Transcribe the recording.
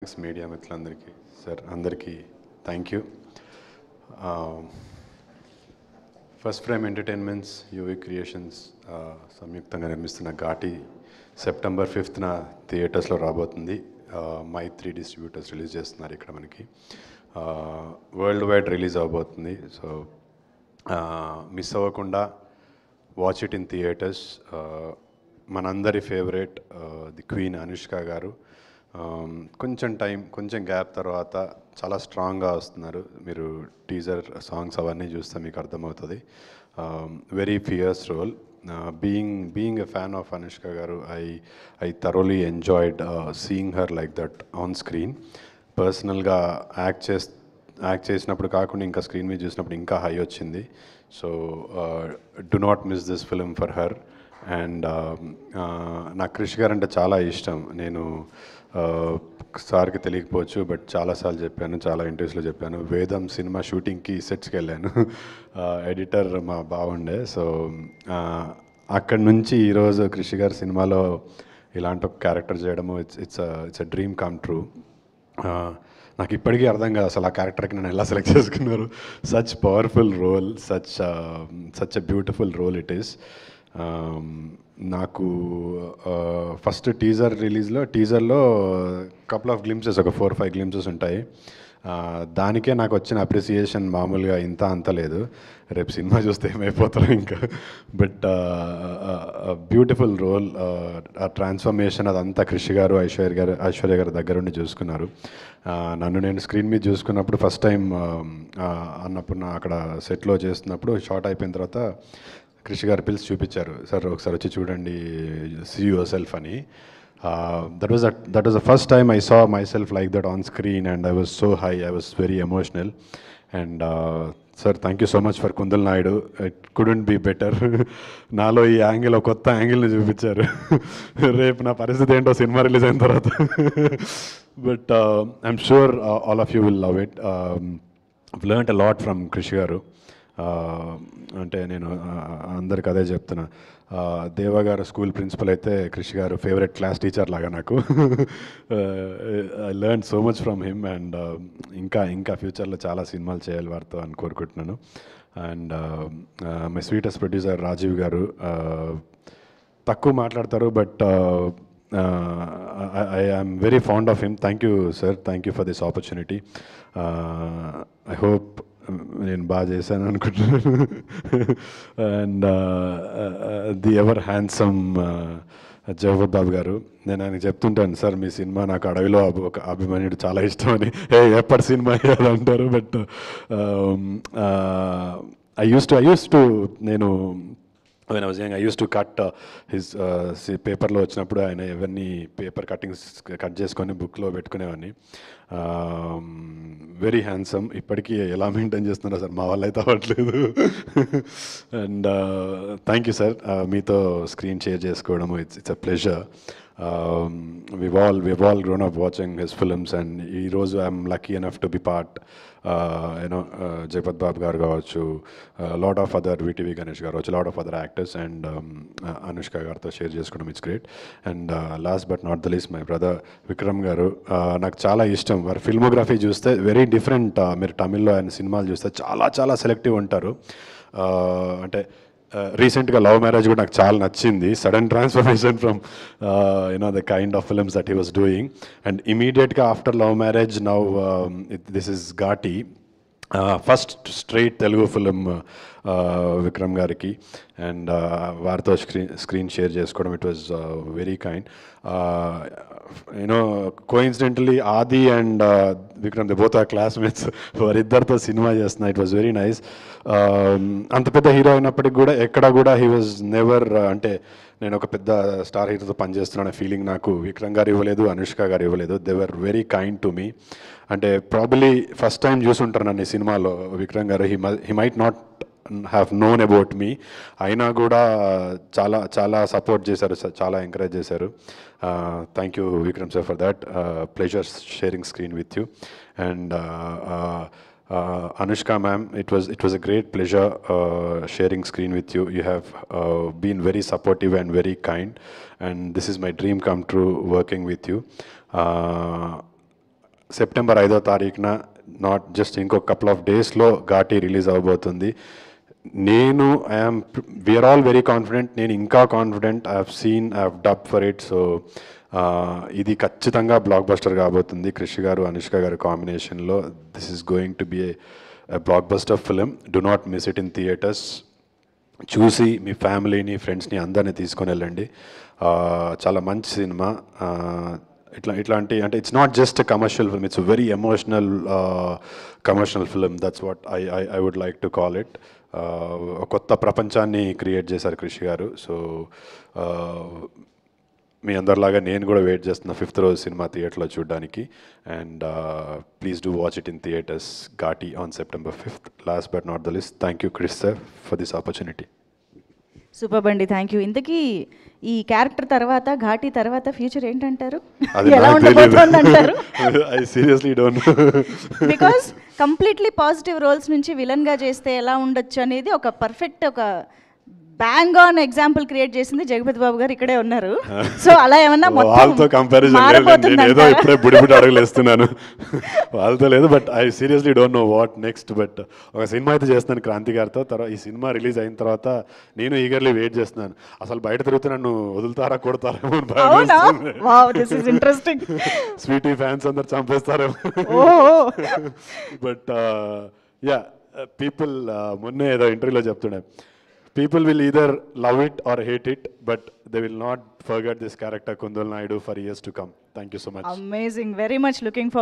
Thanks media మిత్రులందరికీ sir అందరికీ thank you. First frame entertainments UV creations సంయుక్తంగా నిర్మిస్తున్న ఘాటి సెప్టెంబర్ 5th థియేటర్స్లో రాబోతుంది. మైత్రి డిస్ట్రిబ్యూటర్స్ రిలీజ్ చేస్తున్నారు ఇక్కడ మనకి. వరల్డ్ వైడ్ రిలీజ్ అవబోతుంది. సో మిస్ అవ్వకుండా వాచ్ ఇట్ ఇన్ థియేటర్స్. మనందరి favourite the queen Anushka garu కొంచెం టైం, కొంచెం గ్యాప్ తర్వాత చాలా స్ట్రాంగ్గా వస్తున్నారు. మీరు టీజర్ సాంగ్స్ అవన్నీ చూస్తే మీకు అర్థమవుతుంది. Very fierce role. Being a fan of Anushka garu, I thoroughly enjoyed seeing her like that on screen. పర్సనల్గా యాక్ట్ చేసినప్పుడు కాకుండా ఇంకా స్క్రీన్ మీద చూసినప్పుడు ఇంకా హై వచ్చింది. So do not miss this film for her. And నాకు క్రిష్ గారు అంటే చాలా ఇష్టం. నేను సార్కి తెలియకపోవచ్చు, బట్ చాలాసార్లు చెప్పాను, చాలా ఇంటర్వ్యూస్లో చెప్పాను. వేదం సినిమా షూటింగ్కి సెట్స్కి వెళ్ళాను. ఎడిటర్ మా బాగుండే. సో అక్కడి నుంచి ఈరోజు క్రిష్ గారి సినిమాలో ఇలాంటి ఒక క్యారెక్టర్ చేయడము it's a dream come true. నాకు ఇప్పటికీ అర్థం కాదు అసలు ఆ క్యారెక్టర్కి నన్ను ఎలా సెలెక్ట్ చేసుకున్నారు. Such powerful role, such a beautiful role it is. నాకు ఫస్ట్ టీజర్లో కపుల్ ఆఫ్ గ్లిమ్సెస్, ఒక 4-5 గ్లిమ్సెస్ ఉంటాయి. దానికే నాకు వచ్చిన అప్రిసియేషన్ మామూలుగా ఇంత అంత లేదు. రేపు సినిమా చూస్తే ఏమైపోతారు ఇంకా. బట్ బ్యూటిఫుల్ రోల్, ఆ ట్రాన్స్ఫర్మేషన్ అదంతా క్రిష్ గారు, ఐశ్వర్య గారు దగ్గరుండి చూసుకున్నారు. నన్ను నేను స్క్రీన్ మీద చూసుకున్నప్పుడు ఫస్ట్ టైం అన్నప్పుడు అక్కడ సెట్లో చేస్తున్నప్పుడు షార్ట్ అయిపోయిన తర్వాత క్రిష్ గారు పిలిచి చూపించారు. సార్ ఒకసారి వచ్చి చూడండి, సీ యువర్ సెల్ఫ్ అని. That was the first time I saw myself like that on screen and I was so high, I was very emotional. And sir thank you so much for Kundal Naidu. It couldn't be better. నాలో ఈ angle, ఒక కొత్త యాంగిల్ని చూపించారు. రేపు నా పరిస్థితి ఏంటో cinema release అయిన తర్వాత. But I'm sure all of you will love it. Learned a lot from Krish గారు. అంటే నేను అందరికి అదే చెప్తున్నా. దేవా గారు స్కూల్ ప్రిన్సిపల్ అయితే క్రిష్ గారు ఫేవరెట్ క్లాస్ టీచర్ లాగా నాకు. I learn so much from him. And ఇంకా ఫ్యూచర్లో చాలా సినిమాలు చేయాలి వారితో అని కోరుకుంటున్నాను. And my sweetest producer Rajeev గారు తక్కువ మాట్లాడతారు, but I am very fond of him. Thank you, sir. Thank you for this opportunity. I hope నేను బాగా చేశాను అనుకుంటున్నాను. And the ever handsome Jagapathi Babu garu, నేను ఆయనకు చెప్తుంటాను, సార్ మీ సినిమా నాకు అడవిలో ఒక అభిమన్యుడు చాలా ఇష్టం అని. ఎప్పటి సినిమా అంటారు. బట్ ఐ యూస్ టు నేను when I was young, I used to cut his పేపర్లో వచ్చినప్పుడు ఆయన ఎవరిని పేపర్ కటింగ్స్ కట్ చేసుకొని బుక్లో పెట్టుకునేవాడిని. Very handsome. ఇప్పటికీ ఎలా మెయింటైన్ చేస్తున్నారో సార్, మా వాళ్ళు అయితే అవ్వట్లేదు. అండ్ థ్యాంక్ యూ సార్, మీతో స్క్రీన్ షేర్ చేసుకోవడము it's a pleasure. we've all grown up watching his films, and ఈరోజు I'm lucky enough to be part. Jagapathi Babu garu కావచ్చు, lot of other VTV Ganesh garu కావచ్చు, lot of other actors, and Anushka గారితో share చేసుకోవడం it's great. And last but not the least my brother Vikram garu. నాకు చాలా ఇష్టం వారి filmography చూస్తే. Very different. మీరు తమిళ్లో ఆయన సినిమాలు చూస్తే చాలా సెలెక్టివ్ ఉంటారు. అంటే రీసెంట్గా లవ్ మ్యారేజ్ కూడా నాకు చాలా నచ్చింది. Sudden transformation from the kind of films that he was doing. And ఇమీడియట్గా after love marriage now this is Ghaati, first straight Telugu film Vikram గారికి. అండ్ వారితో స్క్రీన్ షేర్ చేసుకోవడం it was very kind. Coincidentally Aadi and Vikram, they both are classmates. వారిద్దరితో cinema చేస్తున్నా. It was very nice. అంత పెద్ద hero అయినప్పటికి కూడా ఎక్కడ కూడా హీ వాజ్ నెవర్, అంటే నేను ఒక పెద్ద స్టార్ హీరోతో పనిచేస్తున్నాను ఫీలింగ్ నాకు విక్రమ్ గారు ఇవ్వలేదు, అనుష్క గారు ఇవ్వలేదు. They were very kind to me. అంటే ప్రాబబ్లీ ఫస్ట్ టైం చూసుంటారు నన్ను ఈ సినిమాలో విక్రమ్ గారు. He might not have known about me, అయినా కూడా చాలా సపోర్ట్ చేశారు, చాలా ఎంకరేజ్ చేశారు. Thank you Vikram sir for that. Pleasure sharing screen with you. And Anushka ma'am, it was a great pleasure sharing screen with you. You have been very supportive and very kind, and this is my dream come true working with you. September 5వ తారీఖున not just ఇంకో couple of డేస్లో Ghaati release అవబోతుంది. నేను we are all very confident. నేను ఇంకా confident. I have dub for it. So ఇది ఖచ్చితంగా బ్లాక్ బస్టర్ కాబోతుంది. క్రిష్ గారు, అనుష్క గారు కాంబినేషన్లో this is going to be A block buster film. Do not miss it in theatres. చూసి మీ ఫ్యామిలీని, ఫ్రెండ్స్ని అందరినీ తీసుకొని వెళ్ళండి. చాలా మంచి సినిమా. ఇట్లాంటి అంటే it's not just commercial film, it's very emotional commercial film. That's what I would like to call it. కొత్త ప్రపంచాన్ని క్రియేట్ చేశారు క్రిష్ గారు. సో మీ అందరిలాగా నేను కూడా వెయిట్ చేస్తున్నా 5th రోజు సినిమా థియేటర్లో చూడడానికి. And please do watch it in theatres. Ghaati on September 5th. Last but not the least, thank you Krish sir for this opportunity. Super బండి, థ్యాంక్ యూ. ఇంతకీ ఈ క్యారెక్టర్ తర్వాత, ఘాటి తర్వాత ఫ్యూచర్ ఏంటంటారు? అది ఎలా ఉండబోతుంది అంటారు? I seriously don't know. Because completely positive roles నుంచి విలన్గా చేస్తే ఎలా ఉండొచ్చు అనేది ఒక పర్ఫెక్ట్, ఒక బ్యాంగ్ ఆన్ ఎగ్జాంపుల్ క్రియేట్ చేసింది జగపతి బాబు గారు ఇక్కడే ఉన్నారు. సో అలా ఏమన్నా వాళ్ళతో కంపారిజన్ ఏదో ఇప్పుడే బుడిబుడి అడుగులేస్తున్నాను. వాళ్ళతో లేదు, but I seriously don't know what next. But ఒక సినిమా అయితే చేస్తున్నాను క్రాంతి గారితో. తర్వాత ఈ సినిమా రిలీజ్ అయిన తర్వాత నేను ఈగర్లీ వెయిట్ చేస్తున్నాను. అసలు బయట తిరుగుతూ నన్ను వదులుతారా, కొడతారేమో. స్వీటీ ఫ్యాన్స్ అందరు చంపేస్తారేమో. బట్ యా, పీపుల్ మొన్నే ఏదో ఇంటర్వ్యూలో చెప్తుండే, people will either love it or hate it, but they will not forget this character Kundal Naidu for years to come. Thank you so much. Amazing. Very much looking forward.